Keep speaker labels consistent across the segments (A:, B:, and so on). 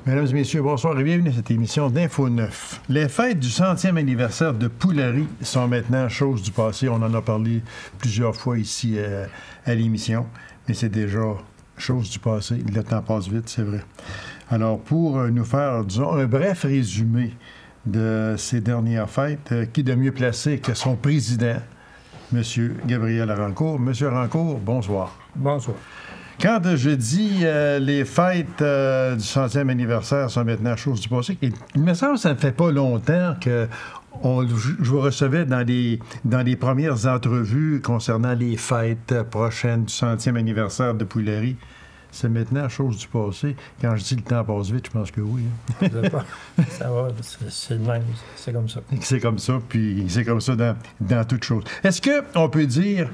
A: Mesdames et messieurs, bonsoir et bienvenue à cette émission d'Info 9. Les fêtes du 100e anniversaire de Poulerie sont maintenant chose du passé. On en a parlé plusieurs fois ici à l'émission, mais c'est déjà chose du passé. Le temps passe vite, c'est vrai. Alors, pour nous faire, disons, un bref résumé de ces dernières fêtes, qui de mieux placé que son président, M. Gabriel Rancourt. M. Rancourt, bonsoir.
B: Bonsoir.
A: Quand je dis les fêtes du 100e anniversaire sont maintenant chose du passé, il me semble que ça ne fait pas longtemps que je vous recevais dans les premières entrevues concernant les fêtes prochaines du 100e anniversaire de Poulerie. C'est maintenant chose du passé. Quand je dis le temps passe vite, je pense que oui. Hein.
B: Ça va, c'est le même, c'est comme ça.
A: C'est comme ça, puis c'est comme ça dans toute chose. Est-ce qu'on peut dire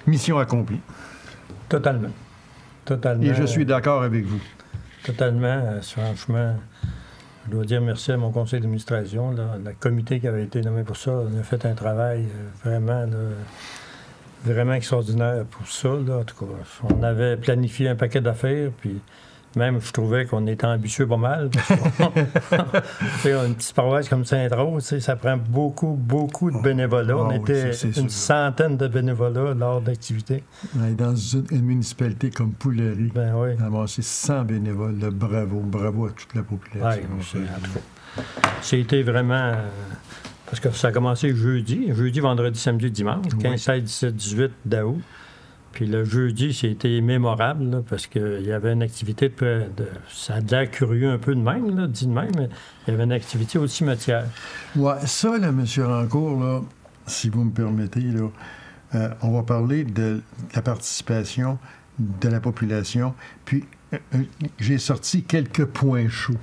A: mission accomplie?
B: Totalement. Totalement.
A: Et je suis d'accord avec vous.
B: Totalement. Franchement, je dois dire merci à mon conseil d'administration. Le comité qui avait été nommé pour ça, on a fait un travail vraiment extraordinaire pour ça. Là. En tout cas, on avait planifié un paquet d'affaires, puis même, je trouvais qu'on était ambitieux pas mal. Une petite paroisse comme Sainte-Rose, ça prend beaucoup de bénévolat. On était une centaine de bénévolats lors d'activités.
A: Dans une municipalité comme Poulerie, c'est 100 bénévoles. Bravo à toute la population.
B: C'était vraiment... parce que ça a commencé jeudi, vendredi, samedi, dimanche, 15, 16, 17, 18 d'août. Puis le jeudi, c'était mémorable, là, parce qu'il y avait une activité ça a l'air curieux un peu de même, là, dit de même, mais il y avait une activité au cimetière.
A: Oui, ça, là, M. Rancourt, là, si vous me permettez, là, on va parler de la participation de la population. Puis, j'ai sorti quelques points chauds,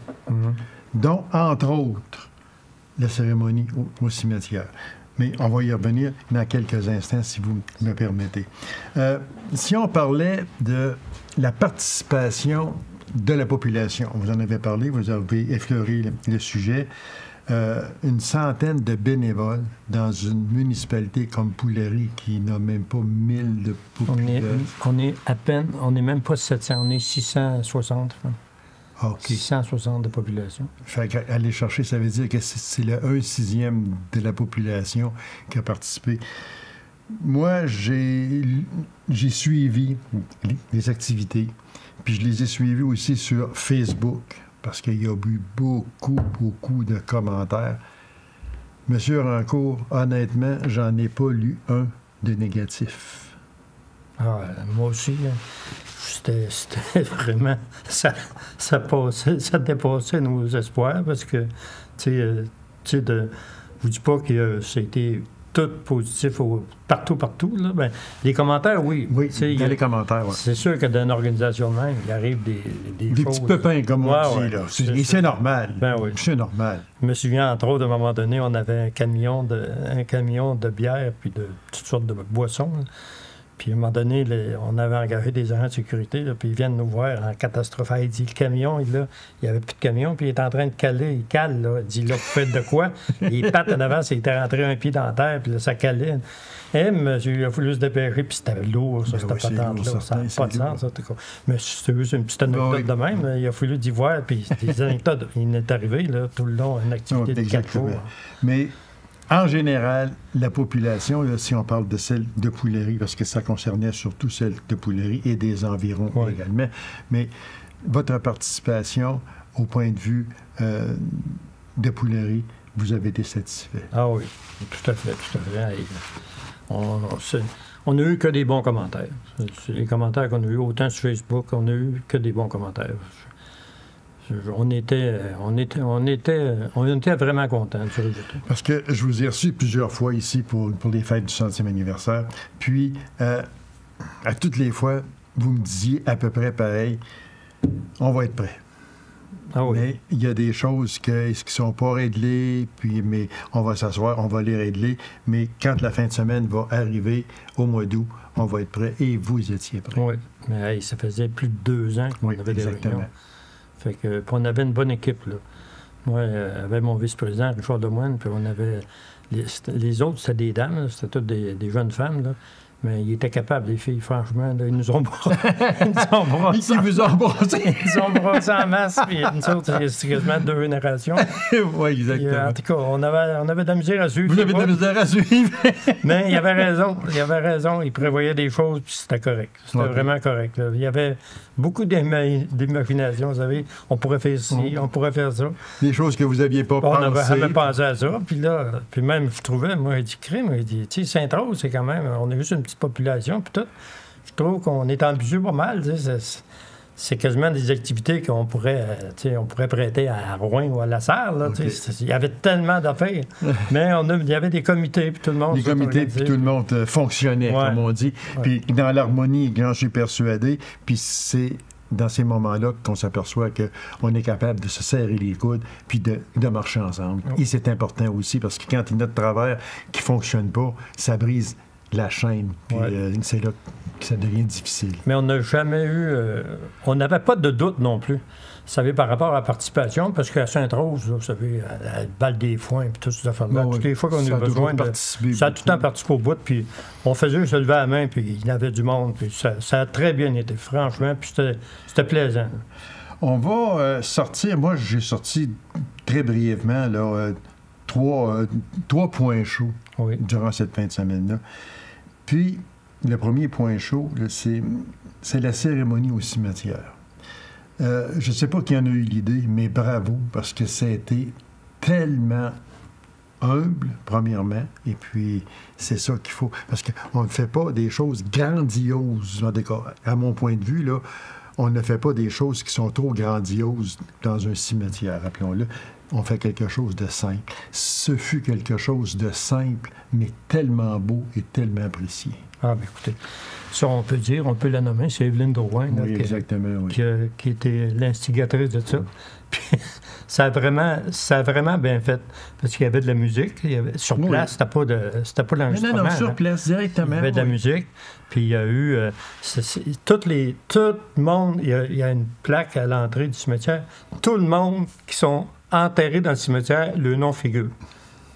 A: dont, entre autres, la cérémonie au cimetière. Mais on va y revenir dans quelques instants, si vous me permettez. Si on parlait de la participation de la population, vous en avez parlé, vous avez effleuré le sujet, une centaine de bénévoles dans une municipalité comme Poulerie qui n'a même pas 1000 de population.
B: On n'est même pas 700, on est 660.
A: Okay.
B: 660 de population.
A: Fait qu'aller chercher, ça veut dire que c'est le 1/6 de la population qui a participé. Moi, j'ai suivi les activités, puis je les ai suivies aussi sur Facebook, parce qu'il y a eu beaucoup de commentaires. Monsieur Rancourt, honnêtement, j'en ai pas lu un de négatif.
B: Moi aussi, là. C'était vraiment... Ça dépassait nos espoirs parce que, je vous dis pas que ça a été tout positif partout, là. Ben, les commentaires, oui.
A: Oui, dans les commentaires, oui.
B: C'est sûr que dans une organisation même, il arrive des choses...
A: petits pépins, comme on dit, là. C'est normal.
B: Ben oui.
A: C'est normal.
B: Je me souviens, entre autres, à un moment donné, on avait un camion de bière puis de toutes sortes de boissons, là. Puis à un moment donné, on avait engagé des agents de sécurité, là, puis ils viennent nous voir en catastrophe. Il dit, le camion, il n'y avait plus de camion, puis il est en train de caler. Il cale, là. Il dit, là, vous faites de quoi? Les pattes en avant, c'était rentré un pied dans la terre, puis là, ça calait. Monsieur, il a fallu se dépêcher, puis c'était lourd, ça, cette patente-là. Ça n'a pas de sens, ça. Mais c'est une petite anecdote de même. Il a fallu d'y voir, puis des anecdotes. Il est arrivé, là, tout le long, une activité de 4 jours.
A: Mais... en général, la population, là, si on parle de celle de Poulerie, parce que ça concernait surtout celle de Poulerie et des environs également, mais votre participation au point de vue de Poulerie, vous avez été satisfait?
B: Ah oui, tout à fait. On n'a eu que des bons commentaires. Les commentaires qu'on a eus, autant sur Facebook, on n'a eu que des bons commentaires. On était vraiment contents du résultat.
A: Parce que je vous ai reçu plusieurs fois ici pour les fêtes du 100e anniversaire. Puis, à toutes les fois, vous me disiez à peu près pareil, on va être prêt.
B: Ah oui.
A: Mais il y a des choses qui ne sont pas réglées, mais on va s'asseoir, on va les régler. Mais quand la fin de semaine va arriver, au mois d'août, on va être prêt. Et vous étiez prêt.
B: Oui, mais ça faisait plus de 2 ans qu'on avait des réunions. Fait que, puis on avait une bonne équipe, là. Moi, avec mon vice-président, Richard Lemoine, puis on avait... Les autres, c'était des dames, là, c'était toutes des jeunes femmes, là. Mais ils étaient capables, les filles, franchement. Là, ils nous ont brossé. Ils
A: vous ont brossé.
B: Ils ont brossé en masse. Puis nous autres, c'est quasiment 2 générations.
A: Oui, exactement.
B: Puis, en tout cas, on avait de la misère à suivre.
A: Vous avez de la misère à suivre.
B: Mais il avait raison. Il avait raison. Il prévoyait des choses, puis c'était correct. C'était vraiment correct. Là. Il y avait beaucoup d'imagination, vous savez. On pourrait faire ci, on pourrait faire ça.
A: Des choses que vous n'aviez pas pensé.
B: On n'avait jamais pensé à ça. Puis là, puis même, je trouvais, moi, il dit crime. Il dit, tu sais, Sainte-Rose, c'est quand même, on a juste une petite population, puis tout. Je trouve qu'on est ambitieux pas mal, tu sais. C'est quasiment des activités qu'on pourrait, on pourrait prêter à Rouen ou à La Sarre. Là, il y avait tellement d'affaires. Mais il y avait des comités, puis tout le monde...
A: Des comités, puis tout le monde fonctionnait, comme on dit. Puis dans l'harmonie, j'en suis persuadé. Puis c'est dans ces moments-là qu'on s'aperçoit qu'on est capable de se serrer les coudes puis de marcher ensemble. Et c'est important aussi, parce que quand il y a notre travers qui ne fonctionne pas, ça brise la chaîne. Puis c'est là que ça devient difficile.
B: Mais on n'a jamais eu... on n'avait pas de doute non plus. Vous savez, par rapport à la participation, parce qu'à Sainte-Rose, vous savez, à Val des Foins, puis toutes ces affaires-là, toutes les fois qu'on a eu besoin de... Ça a tout le temps participé au bout, puis on faisait se lever à la main, puis il y avait du monde, puis ça a très bien été, franchement, puis c'était plaisant.
A: On va sortir... Moi, j'ai sorti très brièvement, là, 3 points chauds durant cette fin de semaine-là. Puis, le premier point chaud, là, c'est la cérémonie au cimetière. Je ne sais pas qui en a eu l'idée, mais bravo, parce que ça a été tellement humble, premièrement, et puis c'est ça qu'il faut. Parce qu'on ne fait pas des choses grandioses, en tout cas, à mon point de vue, là, on ne fait pas des choses qui sont trop grandioses dans un cimetière, rappelons-le. On fait quelque chose de simple. Ce fut quelque chose de simple, mais tellement beau et tellement apprécié.
B: Ah, bien, écoutez, ça, on peut dire, on peut la nommer, c'est Evelyne Drouin, qui était l'instigatrice de ça. Puis, ça a vraiment bien fait, parce qu'il y avait de la musique, sur place, c'était pas l'enregistrement.
A: Non, sur place, directement.
B: Il y avait de la musique, puis il y a eu, tout le monde, il y a une plaque à l'entrée du cimetière, tout le monde qui sont enterrés dans le cimetière, le nom figure.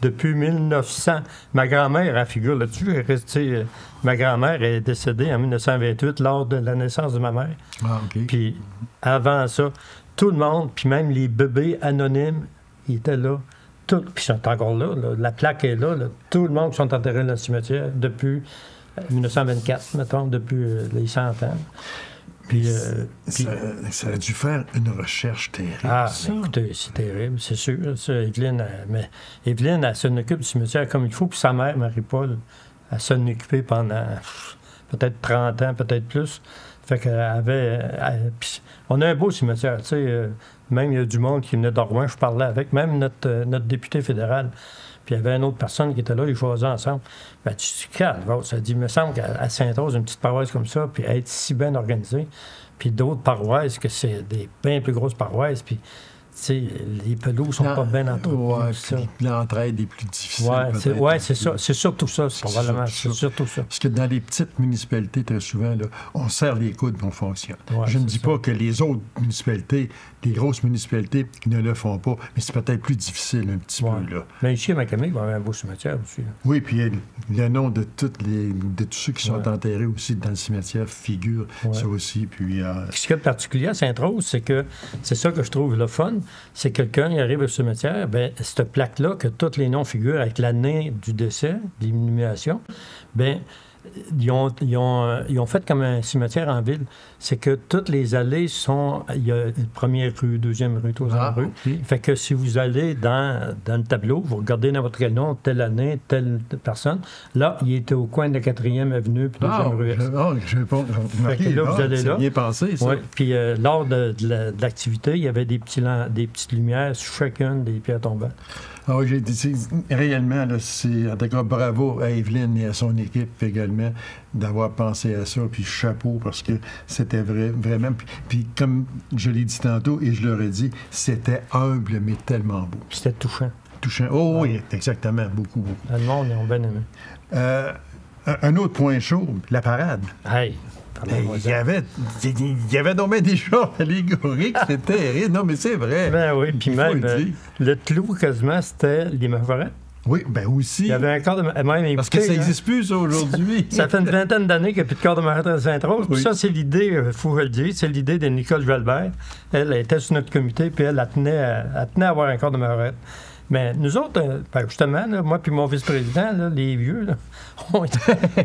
B: Depuis 1900. Ma grand-mère, elle figure là-dessus. Elle est restée, ma grand-mère est décédée en 1928 lors de la naissance de ma mère.
A: Ah, OK.
B: Puis avant ça, tout le monde, puis même les bébés anonymes, ils étaient là. Puis ils sont encore là, là. La plaque est là, là. Tout le monde qui sont enterrés dans le cimetière depuis 1924, mettons, depuis les 100 ans. Puis,
A: ça a dû faire une recherche terrible.
B: Ah, écoutez, c'est terrible, c'est sûr. Ça, Evelyne, elle s'en occupe du cimetière comme il faut, puis sa mère, Marie-Paul, elle s'en occupait pendant peut-être 30 ans, peut-être plus. Fait qu'elle avait... on a un beau cimetière, tu sais. Même il y a du monde qui venait de Rouen, je parlais avec, même notre député fédéral. Puis il y avait une autre personne qui était là, ils choisissaient ensemble. Ben, tu te calmes, ça dit, il me semble qu'à Sainte-Rose, une petite paroisse comme ça, puis être si bien organisée, puis d'autres paroisses, que c'est des bien plus grosses paroisses, puis, tu sais, les pelouses sont pas bien entretenues.
A: Puis l'entraide est plus difficile.
B: Oui, c'est ça. C'est surtout ça, probablement. C'est surtout ça.
A: Parce que dans les petites municipalités, très souvent, là, on serre les coudes et on fonctionne. Ouais, je ne dis pas que les autres municipalités, les grosses municipalités, ne le font pas, mais c'est peut-être plus difficile un petit peu. Là.
B: Mais ici, à Macamé, il va y avoir un beau cimetière aussi. Là.
A: Oui, puis le nom de tous ceux qui sont enterrés aussi dans le cimetière figure ça aussi. Puis,
B: ce qui est particulier à Sainte-Rose, c'est que c'est ça que je trouve le fun, c'est que quelqu'un qui arrive au cimetière, bien, cette plaque-là, que tous les noms figurent avec l'année du décès, l'inhumation, bien, ils ont fait comme un cimetière en ville. C'est que toutes les allées sont... Il y a une première rue, deuxième rue, troisième rue. Okay. Fait que si vous allez dans le tableau, vous regardez n'importe quel nom, telle année, telle personne. Là, il était au coin de la 4e avenue puis 2e rue.
A: Je vais pas remarquer.
B: Là, vous allez là.
A: C'est bien pensé, ça.
B: Ouais. Puis lors de l'activité, il y avait des petites lumières sur chacune des pierres tombantes.
A: Ah oui, j'ai dit, réellement, là, c'est, en tout cas, bravo à Evelyne et à son équipe également d'avoir pensé à ça, puis chapeau, parce que c'était vraiment... Puis comme je l'ai dit tantôt, et je l'aurais dit, c'était humble, mais tellement beau.
B: C'était touchant.
A: Touchant. Oh oui, exactement, beaucoup, beaucoup.
B: Le monde, ils ont bien aimé.
A: Un autre point chaud, la parade.
B: Hey!
A: Il y avait donc bien des choses allégoriques, c'était terrible. Non, mais c'est vrai.
B: Ben oui, puis même, le clou, quasiment, c'était les Majorettes.
A: Oui, bien aussi.
B: Il y avait un corps de même
A: parce que ça n'existe plus, ça, aujourd'hui.
B: Ça fait une vingtaine d'années qu'il n'y a plus de corps de marette à Sainte-Rose. Puis
A: Oui.
B: ça, c'est l'idée, il faut le dire, c'est l'idée de Nicole Jalbert. Elle était sur notre comité, puis elle tenait à avoir un corps de marette. Mais nous autres, justement, là, moi puis mon vice-président, là, les vieux, là,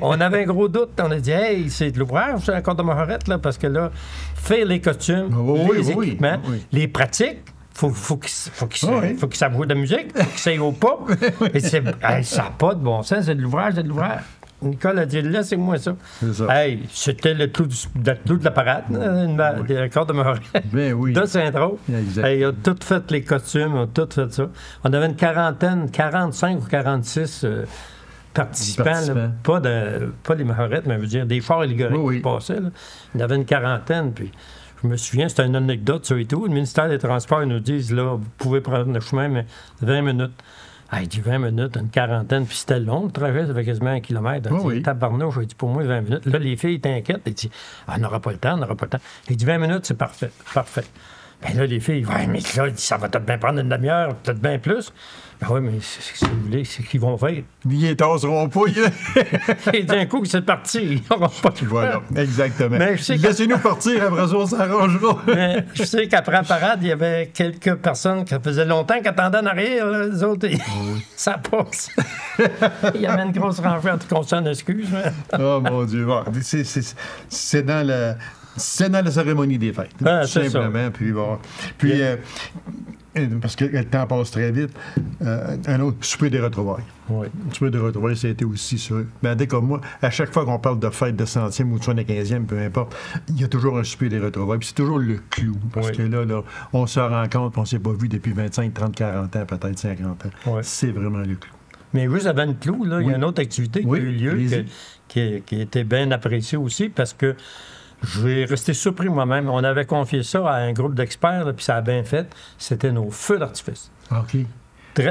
B: on avait un gros doute. On a dit, hey, c'est de l'ouvrage, c'est un corps de marette, là, parce que là, faire les costumes, les équipements, les pratiques, faut qu'il savoure de la musique, faut qu'il s'aille au pas. Et ça n'a pas de bon sens, c'est de l'ouvrage, Nicole a dit, laissez-moi ça. Hey, c'était le clou de la parade, un corps de marette de Sainte-Rose. Hey, ils ont tout fait les costumes, ils ont tout fait ça. On avait une quarantaine, 45 ou 46 participants. Là, pas les mahorettes, mais je veux dire des forts allégoriques qui passaient. Là. Il y en avait une quarantaine, puis je me souviens, c'était une anecdote, ça et tout. Le ministère des Transports nous dit, là, vous pouvez prendre le chemin, mais 20 minutes. Il dit 20 minutes, une quarantaine, puis c'était long, le trajet, ça fait quasiment 1 kilomètre. Il dit, tabarnouche, j'ai dit, pour moi, 20 minutes. Là, les filles étaient inquiètes. Il dit, on n'aura pas le temps. Il dit, 20 minutes, c'est parfait. Ben là, les filles, mais là, ça va peut-être bien prendre une demi-heure, peut-être bien plus. Ben oui, mais si vous voulez, c'est qu'ils vont faire.
A: Ils ne tasseront pas.
B: Et d'un coup, c'est parti. Ils n'auront pas de
A: Voilà, exactement. Laissez-nous partir, après ça, on s'arrangera.
B: Mais je sais qu'après la parade, il y avait quelques personnes qui faisaient longtemps qui attendaient en arrière. Là, les autres, ça passe. Il y avait une grosse rangée, en tout cas, on s'en excuse. Mais...
A: Oh, mon Dieu. Bon, c'est dans la... C'est dans la cérémonie des fêtes. Simplement. Puis, parce que le temps passe très vite, un autre souper des retrouvailles.
B: Oui.
A: Le souper des retrouvailles, ça a été aussi ça. Ben, dès comme moi, à chaque fois qu'on parle de fête de 100e ou de 75e, peu importe, il y a toujours un souper des retrouvailles. Puis c'est toujours le clou. Parce que là, on se rencontre, on ne s'est pas vu depuis 25, 30, 40 ans, peut-être 50 ans.
B: Oui.
A: C'est vraiment le clou.
B: Mais juste avant le clou, là, il y a une autre activité qui a eu lieu, qui était bien appréciée aussi, parce que j'ai resté surpris moi-même. On avait confié ça à un groupe d'experts, puis ça a bien fait. C'était nos feux d'artifice.
A: OK.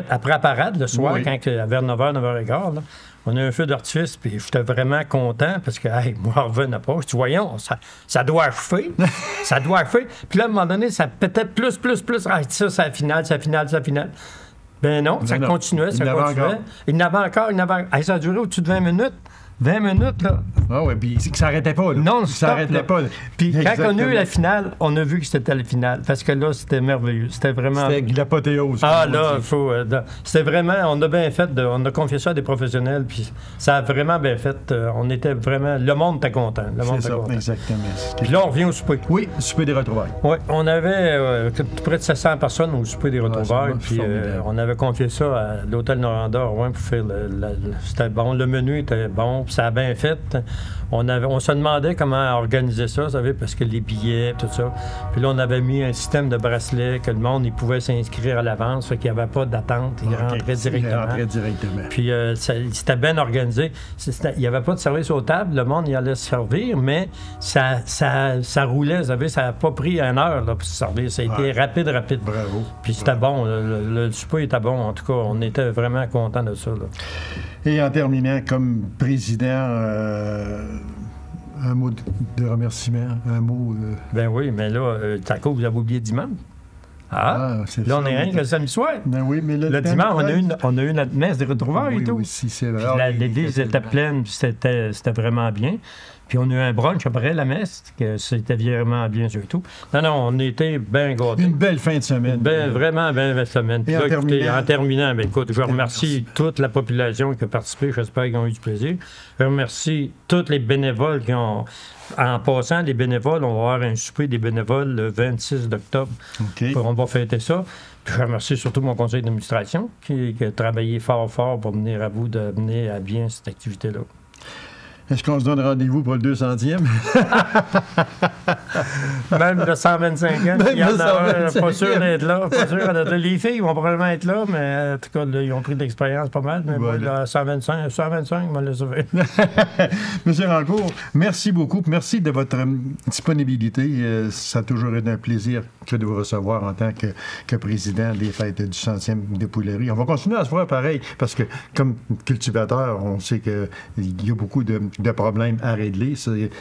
B: Après la parade, le soir, quand vers 9h, 9h15, là, on a eu un feu d'artifice, puis j'étais vraiment content, parce que, moi, je revenais pas. Je dis, voyons, ça doit achever. Ça doit achever. Puis là, à un moment donné, ça pétait plus. Ah, ça, c'est la finale. Ben non, ça continuait. Il y en avait encore. Ça a duré au-dessus de 20 minutes. 20 minutes, là.
A: Ah oui, puis ça n'arrêtait pas, là.
B: Non,
A: ça n'arrêtait pas.
B: Puis quand on a eu la finale, on a vu que c'était la finale. Parce que là, c'était merveilleux. C'était vraiment...
A: C'était l'apothéose.
B: Ah, là, il faut... c'était vraiment... On a bien fait... on a confié ça à des professionnels, puis ça a vraiment bien fait. On était vraiment... Le monde était content.
A: Exactement.
B: Puis là, on revient au souper.
A: Oui, le souper des retrouvailles.
B: Oui, on avait près de 700 personnes au souper des retrouvailles, puis on avait confié ça à l'hôtel Noranda, pour faire c'était bon. Le menu était bon. Ça a bien fait. On se demandait comment organiser ça, vous savez, parce que les billets, tout ça. Puis là, on avait mis un système de bracelet que le monde, il pouvait s'inscrire à l'avance, fait qu'il n'y avait pas d'attente. Il rentrait directement. Puis c'était bien organisé. Il n'y avait pas de service aux tables. Le monde, il allait se servir, mais ça roulait, vous savez. Ça n'a pas pris 1 heure là, pour se servir. Ça a été rapide.
A: Bravo.
B: Puis c'était bon. Le souper était bon. En tout cas, on était vraiment contents de ça. Là.
A: Et en terminant, comme président, un mot de remerciement, un mot...
B: Ben oui, mais là, Taco, vous avez oublié dimanche. Là, on est rien que le samedi soir.
A: Ben oui, mais
B: le dimanche, on a eu notre messe de retrouvailles et tout.
A: Oui, c'est vrai.
B: L'église était pleine, c'était vraiment bien. Puis on a eu un brunch après la messe, que c'était vraiment bien surtout. Non, on était bien gâtés.
A: Une belle fin de semaine.
B: Vraiment belle semaine. Puis là, en terminant, écoute, je remercie toute la population qui a participé. J'espère qu'ils ont eu du plaisir. Je remercie tous les bénévoles qui ont... En passant, les bénévoles, on va avoir un souper des bénévoles le 26 octobre.
A: Okay.
B: On va fêter ça. Puis je remercie surtout mon conseil d'administration qui a travaillé fort pour venir à bout de mener à bien cette activité-là.
A: Est-ce qu'on se donne rendez-vous pour le 200e?
B: Même le 125e, il y en a pas sûr d'être là. Les filles vont probablement être là, mais en tout cas, là, ils ont pris de l'expérience pas mal. Mais voilà. 125, je m'en laisse faire.
A: Monsieur Rancourt, merci beaucoup. Merci de votre disponibilité. Ça a toujours été un plaisir que de vous recevoir en tant que président des fêtes du 100e de Pouillerie. On va continuer à se voir pareil, parce que comme cultivateur, on sait qu'il y a beaucoup de de problèmes à régler.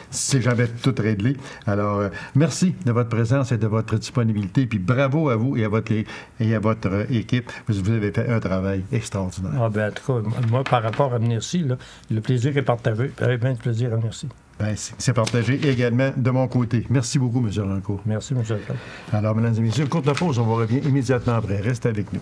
A: C'est jamais tout réglé. Alors, merci de votre présence et de votre disponibilité. Puis bravo à vous et à votre équipe. Vous avez fait un travail extraordinaire.
B: Ah ben, en tout cas, moi, par rapport à venir ici, là, le plaisir est partagé. J'avais bien de plaisir à venir ici.
A: Ben, c'est partagé également de mon côté. Merci beaucoup, M. Rancourt.
B: Merci, M. Leclerc.
A: Alors, mesdames et messieurs, courte pause, on vous revient immédiatement après. Restez avec nous.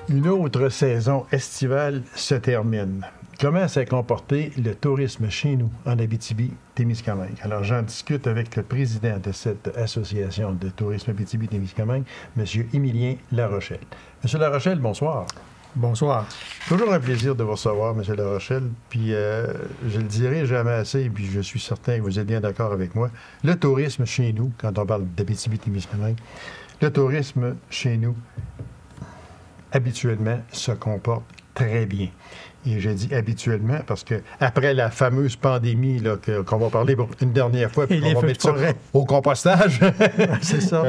A: Une autre saison estivale se termine. Comment s'est comporté le tourisme chez nous, en Abitibi-Témiscamingue? Alors, j'en discute avec le président de cette association de tourisme Abitibi-Témiscamingue, M. Émilien Larochelle. M. Larochelle, bonsoir.
B: Bonsoir.
A: Toujours un plaisir de vous recevoir, M. Larochelle. Puis, je le dirai jamais assez, puis je suis certain que vous êtes bien d'accord avec moi. Le tourisme chez nous, quand on parle d'Abitibi-Témiscamingue, le tourisme chez nous, habituellement, se comporte très bien. Et j'ai dit habituellement parce que après la fameuse pandémie là, qu'on va parler une dernière fois, puis on va mettre ça au compostage.
B: C'est ça.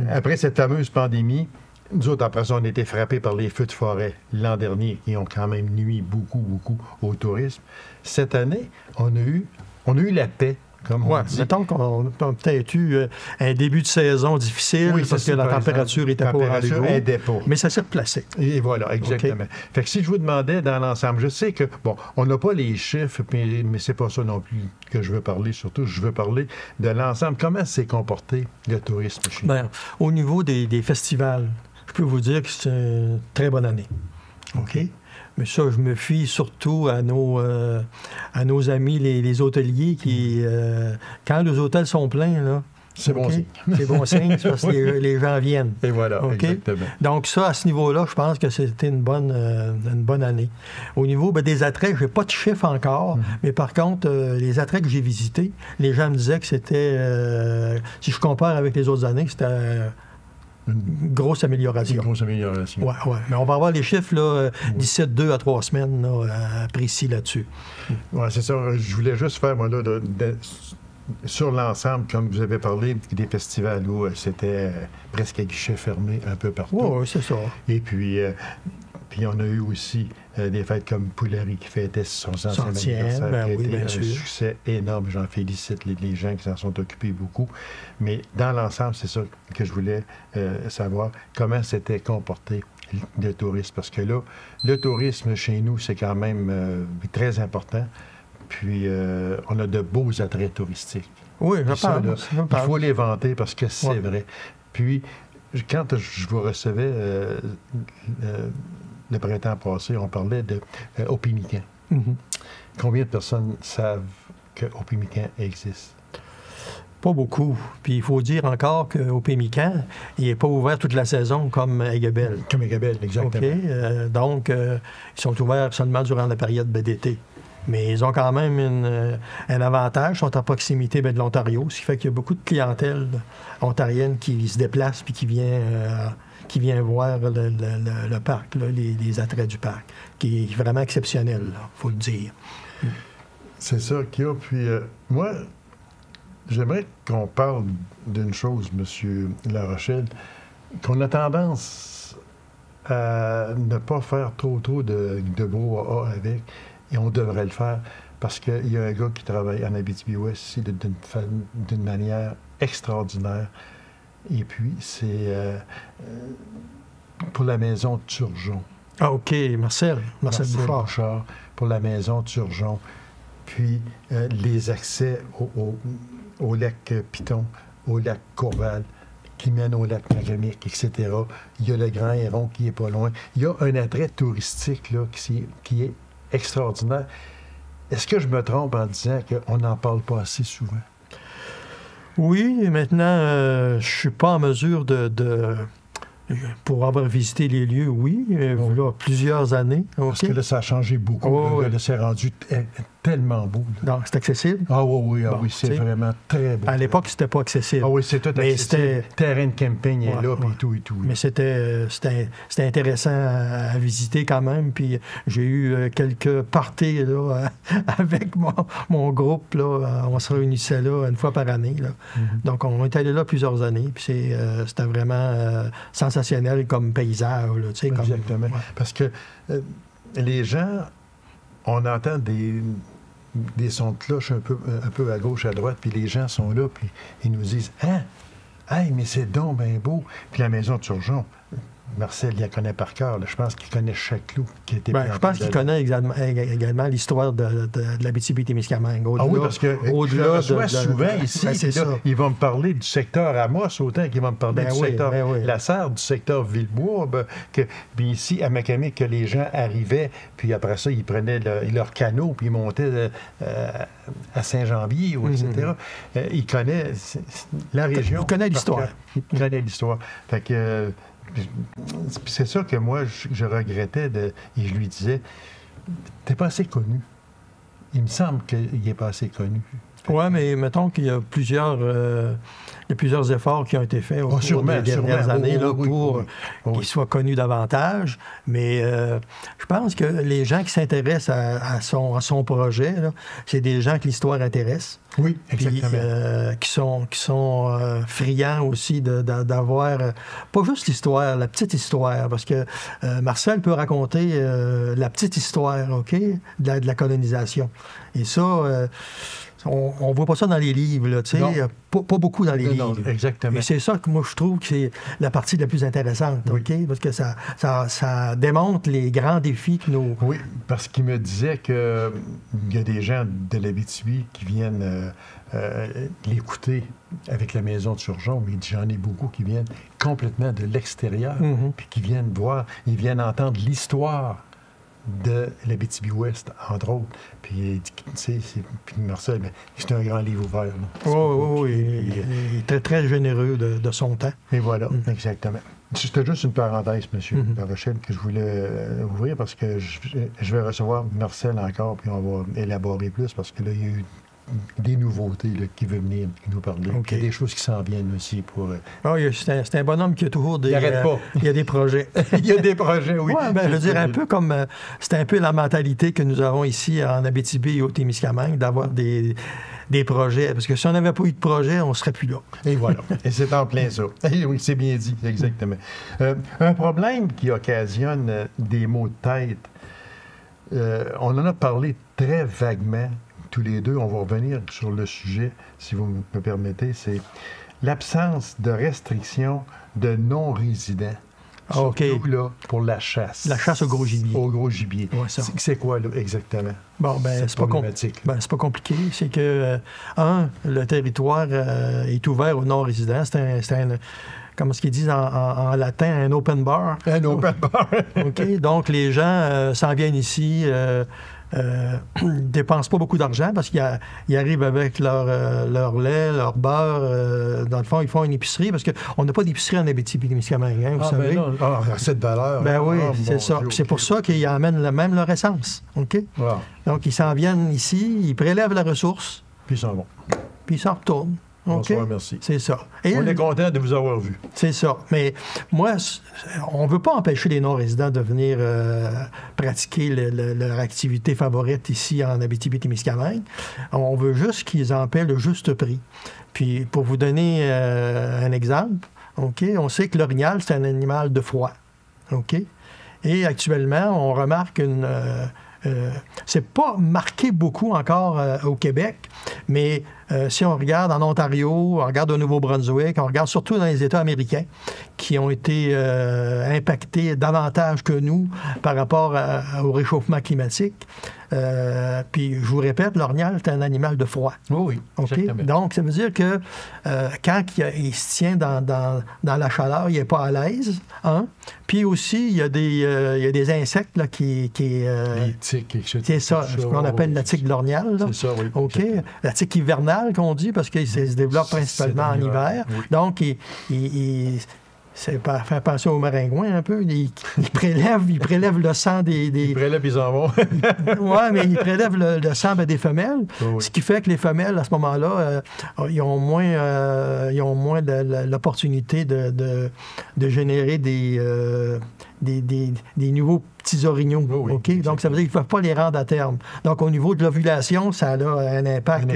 A: Après cette fameuse pandémie, nous autres, après ça, on a été frappés par les feux de forêt l'an dernier qui ont quand même nuit beaucoup au tourisme. Cette année, on a eu la paix.
B: Oui, mettons qu'on a peut-être eu un début de saison difficile parce que la température n'était pas au rendez-vous. Mais ça s'est replacé.
A: Et voilà, exactement. Okay. Fait que si je vous demandais dans l'ensemble, je sais que, bon, on n'a pas les chiffres, mais c'est pas ça non plus que je veux parler, surtout, je veux parler de l'ensemble. Comment s'est comporté le tourisme chez nous?
B: Bien, au niveau des festivals, je peux vous dire que c'est une très bonne année. OK? Mais ça, je me fie surtout à nos amis, les hôteliers, qui, quand les hôtels sont pleins, là,
A: c'est bon signe.
B: C'est bon signe, parce que les gens viennent.
A: Et voilà, exactement.
B: Donc ça, à ce niveau-là, je pense que c'était une bonne année. Au niveau des attraits, je n'ai pas de chiffre encore, mais par contre, les attraits que j'ai visités, les gens me disaient que c'était, si je compare avec les autres années, c'était... Une grosse amélioration.
A: Une grosse amélioration.
B: Oui. Mais on va avoir les chiffres là, d'ici 2 à 3 semaines là, précis là-dessus.
A: Oui, c'est ça. Je voulais juste faire, moi, là, sur l'ensemble, comme vous avez parlé des festivals où c'était presque à guichet fermé un peu partout.
B: Oui, c'est ça.
A: Et puis on a eu aussi des fêtes comme Pouillery qui fêtait son 100e anniversaire, qui a été un succès énorme. J'en félicite les gens qui s'en sont occupés beaucoup. Mais dans l'ensemble, c'est ça que je voulais savoir, comment s'était comporté le tourisme. Parce que là, le tourisme chez nous, c'est quand même très important. Puis, on a de beaux attraits touristiques.
B: Oui,
A: il faut les vanter parce que c'est vrai. Puis, quand je vous recevais le printemps passé, on parlait de Opémican. Combien de personnes savent que Opémican existe?
B: Pas beaucoup. Puis il faut dire encore qu'au Pémican, il n'est pas ouvert toute la saison comme Aiguebelle.
A: Comme Aiguebelle, exactement.
B: OK? Donc, ils sont ouverts seulement durant la période d'été. Mais ils ont quand même un avantage, ils sont à proximité de l'Ontario, ce qui fait qu'il y a beaucoup de clientèle ontarienne qui se déplace puis qui vient voir le parc, là, les attraits du parc, qui est vraiment exceptionnel, il faut le dire.
A: C'est ça qu'il y a. Puis moi, j'aimerais qu'on parle d'une chose, M. Larochelle, qu'on a tendance à ne pas faire trop de brouhaha avec. Et on devrait le faire parce qu'il y a un gars qui travaille en Abitibi-Ouest ici d'une manière extraordinaire. Et puis, c'est pour la maison Turgeon.
B: Ah, OK. Marcel Bouchard.
A: Pour la maison Turgeon. Puis, les accès au lac Piton, au lac Courval, qui mène au lac Magamic, etc. Il y a le Grand Héron qui est pas loin. Il y a un attrait touristique là, qui est extraordinaire. Est-ce que je me trompe en disant qu'on n'en parle pas assez souvent?
B: Oui, et maintenant, je ne suis pas en mesure pour avoir visité les lieux, oui, là, plusieurs années.
A: Parce que là, ça a changé beaucoup. Là, c'est rendu tellement beau. Là.
B: Donc, c'est accessible?
A: Ah oui, c'est vraiment très beau.
B: À l'époque, c'était pas accessible.
A: Ah oui, c'est tout accessible. Terrain de camping est là, puis tout et tout.
B: Mais c'était intéressant à visiter quand même. Puis j'ai eu quelques parties là, avec mon groupe. Là. On se réunissait là une fois par année. Là. Donc, on est allé là plusieurs années. Puis c'était vraiment sensationnel comme paysage. Là,
A: exactement. Parce que les gens, on entend des sons de cloche un peu à gauche, à droite, puis les gens sont là, puis ils nous disent « Ah, hey, mais c'est donc bien beau! » Puis la maison de Turgeon, Marcel, il la connaît par cœur. Là. Je pense qu'il connaît chaque clou qui a été planté. Je pense
B: qu'il connaît également l'histoire de l'Abitibi-Témiscamingue.
A: Ah oui, parce que je le reçois souvent ici. Il va me parler du secteur Amos, autant qu'il va me parler du secteur Lassard, du secteur Villebois. Puis ici, à Macamé, que les gens arrivaient, puis après ça, ils prenaient leur canot, puis ils montaient à Saint-Janvier, etc. Il connaît la région.
B: Il connaît l'histoire.
A: Il connaît l'histoire. Fait que... c'est ça que moi, je regrettais et je lui disais, t'es pas assez connu. Il me semble qu'il n'est pas assez connu.
B: Oui, mais mettons qu'il y a plusieurs efforts qui ont été faits au cours des dernières années pour qu'il soit connu davantage. Mais je pense que les gens qui s'intéressent à son projet, c'est des gens que l'histoire intéresse.
A: Oui, exactement.
B: Puis, qui sont friands aussi d'avoir, pas juste l'histoire, la petite histoire, parce que Marcel peut raconter la petite histoire, OK, de la colonisation. Et ça... on ne voit pas ça dans les livres, là, tu sais, pas beaucoup dans les livres.
A: Exactement.
B: Et c'est ça que moi, je trouve que c'est la partie la plus intéressante, OK? Parce que ça démontre les grands défis que nos...
A: Oui, parce qu'il me disait qu'il y a des gens de l'Abitibi qui viennent l'écouter avec la maison de Turgeon, mais j'en ai beaucoup qui viennent complètement de l'extérieur, puis qui viennent voir, ils viennent entendre l'histoire de l'Abitibi-Ouest, entre autres. Puis, tu sais, puis Marcel, c'est un grand livre ouvert.
B: Oui, il est très, très généreux de son temps.
A: Et voilà, exactement. C'était juste une parenthèse, M. La Rochelle, que je voulais ouvrir parce que je vais recevoir Marcel encore, puis on va élaborer plus parce que là, il y a eu des nouveautés là, qui veulent venir nous parler. Il y a des choses qui s'en viennent aussi pour...
B: c'est un bonhomme qui a toujours des...
A: Il n'arrête pas.
B: Il y a des projets.
A: Il y a des projets, oui.
B: Ouais, je veux dire, un peu comme... c'est un peu la mentalité que nous avons ici en Abitibi et au Témiscamingue, d'avoir des projets. Parce que si on n'avait pas eu de projet, on ne serait plus là.
A: Et voilà. Et c'est en plein ça. Et oui, c'est bien dit, exactement. Un problème qui occasionne des maux de tête, on en a parlé très vaguement tous les deux, on va revenir sur le sujet, si vous me permettez, c'est l'absence de restrictions de non-résidents. Surtout là, pour la chasse.
B: La chasse au gros gibier.
A: Au gros gibier.
B: Ouais,
A: c'est quoi, là, exactement?
B: Bon, c'est pas compliqué. C'est que, le territoire est ouvert aux non-résidents. C'est comment est-ce qu'ils disent en latin, un open bar.
A: Un open bar.
B: OK. Donc, les gens s'en viennent ici... ne dépensent pas beaucoup d'argent parce qu'ils arrivent avec leur lait, leur beurre. Dans le fond, ils font une épicerie parce qu'on n'a pas d'épicerie en Abitibi-Témiscamingue, vous savez.
A: Ben non. Cette valeur.
B: Ben oui, c'est ça. Puis c'est pour ça qu'ils amènent même leur essence. OK? Wow. Donc, ils s'en viennent ici, ils prélèvent la ressource.
A: Puis ils s'en vont.
B: Puis ils s'en retournent.
A: Bonsoir, okay. Merci.
B: C'est ça.
A: Et on est content de vous avoir vu.
B: C'est ça. Mais moi, on ne veut pas empêcher les non-résidents de venir pratiquer leur activité favorite ici en Abitibi-Témiscamingue. On veut juste qu'ils en paient le juste prix. Puis, pour vous donner un exemple, OK, on sait que l'orignal, c'est un animal de froid. OK? Et actuellement, on remarque c'est pas marqué beaucoup encore au Québec, mais si on regarde en Ontario, on regarde au Nouveau-Brunswick, on regarde surtout dans les États américains qui ont été impactés davantage que nous par rapport au réchauffement climatique. Puis, je vous répète, l'orignal, c'est un animal de froid.
A: Oui,
B: okay? Donc, ça veut dire que quand il se tient dans la chaleur, il n'est pas à l'aise. Hein? Puis aussi, il y a des insectes là, qui
A: les tiques, etc.
B: C'est ça, ce qu'on appelle la tique de l'orignal.
A: C'est ça, oui.
B: OK. La tique hivernale, qu'on dit, parce qu'elle se développe principalement en hiver. Oui. Donc,
C: C'est pas faire penser aux maringouins un peu. Ils prélèvent le sang des...
A: Ils prélèvent, ils en vont.
C: Oui, mais ils prélèvent le sang des femelles,
A: oui.
C: Ce qui fait que les femelles, à ce moment-là, ils ont moins l'opportunité de générer des nouveaux petits orignaux.
A: Oui,
C: OK? Donc, ça veut dire qu'ils ne peuvent pas les rendre à terme. Donc, au niveau de l'ovulation, ça a un impact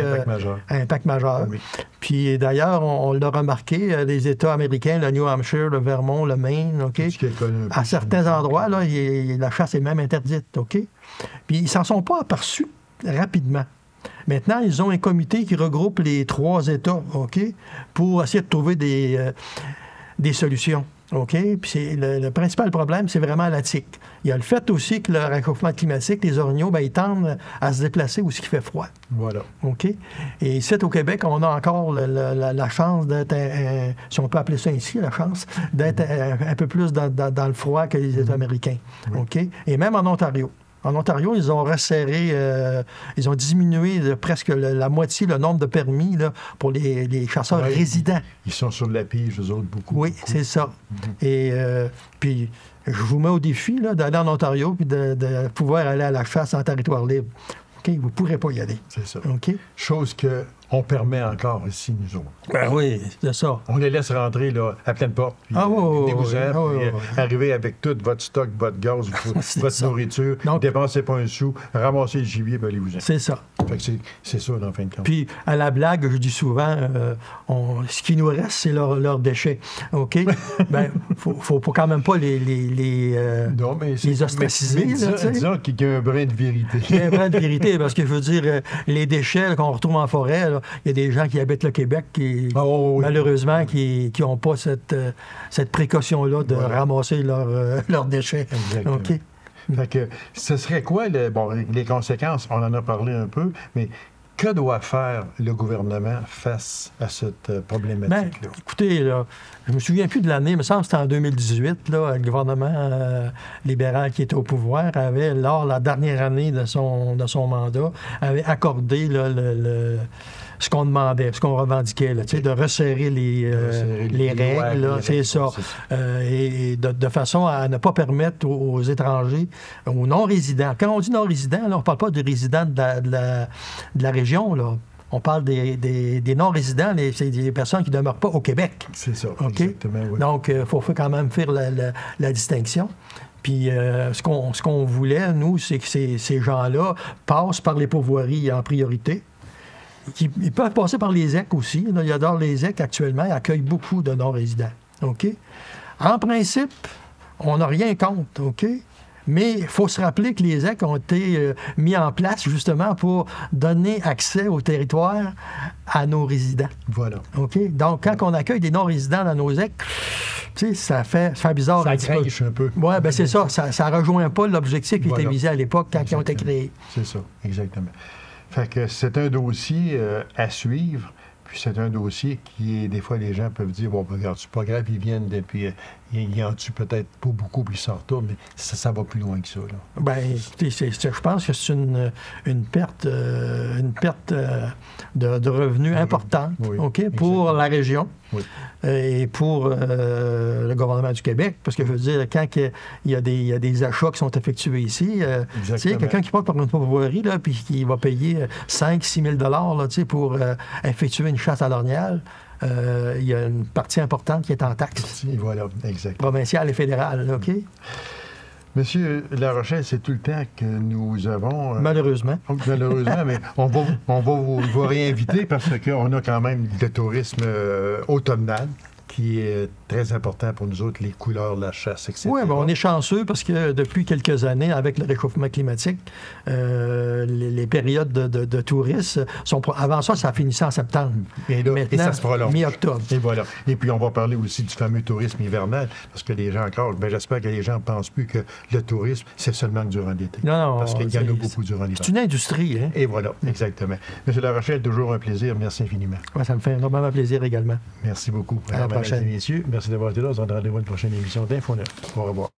C: majeur.
A: Oui.
C: Puis, d'ailleurs, on l'a remarqué, les États américains, le New Hampshire, le Vermont, le Maine, OK? À certains endroits, là, la chasse est même interdite. OK? Puis, ils ne s'en sont pas aperçus rapidement. Maintenant, ils ont un comité qui regroupe les 3 États, OK? Pour essayer de trouver des solutions. OK? Puis le principal problème, c'est vraiment la tique. Il y a le fait aussi que le réchauffement climatique, les orignaux, ils tendent à se déplacer où il fait froid.
A: Voilà.
C: OK? Et ici, au Québec, on a encore la chance d'être, si on peut appeler ça ainsi, la chance, d'être un peu plus dans le froid que les États américains.
A: Oui.
C: OK? Et même en Ontario. En Ontario, ils ont resserré, ils ont diminué de presque la moitié le nombre de permis là, pour les chasseurs résidents.
A: Ils sont sur la pige, eux autres, beaucoup.
C: Oui,
A: beaucoup.
C: c'est ça. Et puis, je vous mets au défi d'aller en Ontario et de pouvoir aller à la chasse en territoire libre. OK? Vous ne pourrez pas y aller.
A: C'est ça.
C: OK?
A: Chose qu'on permet encore ici, nous autres.
C: Ben oui, c'est ça.
A: On les laisse rentrer là, à pleine porte, puis arriver avec tout votre stock, votre gaz, votre nourriture, dépensez pas un sou, ramassez le gibier, ben allez-vous-en.
C: C'est ça.
A: Fait que c'est ça, dans le fin de compte.
C: Puis, à la blague, je dis souvent, ce qui nous reste, c'est leurs déchets. OK? Ben, faut quand même pas les ostraciser.
A: Disons qu'il y a un brin de vérité.
C: Il y a un brin de vérité, parce que je veux dire, les déchets qu'on retrouve en forêt, il y a des gens qui habitent le Québec qui, malheureusement, qui n'ont pas cette précaution-là de ramasser leurs déchets.
A: Exactement.
C: OK?
A: Fait que ce serait quoi les conséquences? On en a parlé un peu, mais que doit faire le gouvernement face à cette problématique-là?
C: Écoutez, là, je me souviens plus de l'année, il me semble que c'était en 2018, là, le gouvernement libéral qui était au pouvoir avait, lors de la dernière année de son mandat, avait accordé là, ce qu'on demandait, ce qu'on revendiquait, là, de resserrer les règles, c'est ça. Et de façon à ne pas permettre aux étrangers, aux non-résidents. Quand on dit non-résidents, là, on ne parle pas de résidents de la région, là. On parle des non-résidents, c'est des personnes qui ne demeurent pas au Québec.
A: C'est ça,
C: okay?
A: Exactement. Oui.
C: Donc, il faut quand même faire la distinction. Puis, ce qu'on voulait, nous, c'est que ces gens-là passent par les pourvoiries en priorité. Ils peuvent passer par les EC aussi. Là, il y a les EC actuellement, ils accueillent beaucoup de non-résidents. OK? En principe, on n'a rien contre, OK? Mais il faut se rappeler que les EC ont été mis en place justement pour donner accès au territoire à nos résidents.
A: Voilà.
C: OK? Donc, quand on accueille des non-résidents dans nos EC, tu sais, ça fait bizarre.
A: Ça crèche un peu.
C: Oui, bien c'est ça. Ça ne rejoint pas l'objectif qui était visé à l'époque quand ils ont été créés.
A: C'est ça, exactement. Fait que c'est un dossier à suivre, puis c'est un dossier qui, des fois, les gens peuvent dire, bon, regarde, c'est pas grave, ils viennent, puis ils en tuent peut-être pas beaucoup, puis ils s'en retournent, mais ça va plus loin que ça, là.
C: Bien, écoutez, je pense que c'est une perte de revenus importante,
A: oui,
C: OK, pour la région.
A: Oui.
C: Et pour le gouvernement du Québec, parce que je veux dire, quand il y a des achats qui sont effectués ici, tu sais, quelqu'un qui part par une pourvoirie, là, puis qui va payer 5-6 000 là, tu sais, pour effectuer une chasse à l'orignal, il y a une partie importante qui est en taxes.
A: Voilà, exactement.
C: Provinciale et fédérale, OK?
A: Monsieur Larochelle, c'est tout le temps que nous avons.
C: Malheureusement.
A: Malheureusement, mais on va vous réinviter parce qu'on a quand même le tourisme automnal qui est très important pour nous autres, les couleurs de la chasse, etc.
C: Oui, ben on est chanceux parce que depuis quelques années, avec le réchauffement climatique, les périodes de tourisme sont... Avant ça finissait en septembre.
A: Et là,
C: maintenant,
A: ça se prolonge.
C: Mi-octobre.
A: Et voilà. Et puis, on va parler aussi du fameux tourisme hivernal, parce que les gens encore... j'espère que les gens ne pensent plus que le tourisme, c'est seulement durant l'été.
C: Non,
A: parce qu'il y en a beaucoup durant l'hiver.
C: C'est une industrie, hein?
A: Et voilà, exactement. Monsieur Larochelle, toujours un plaisir. Merci infiniment.
C: Ouais, ça me fait énormément plaisir également.
A: Merci beaucoup.
C: À la prochaine.
A: Mesdames et messieurs, merci d'avoir été là. On se rendra à une prochaine émission d'Info 9. Au revoir.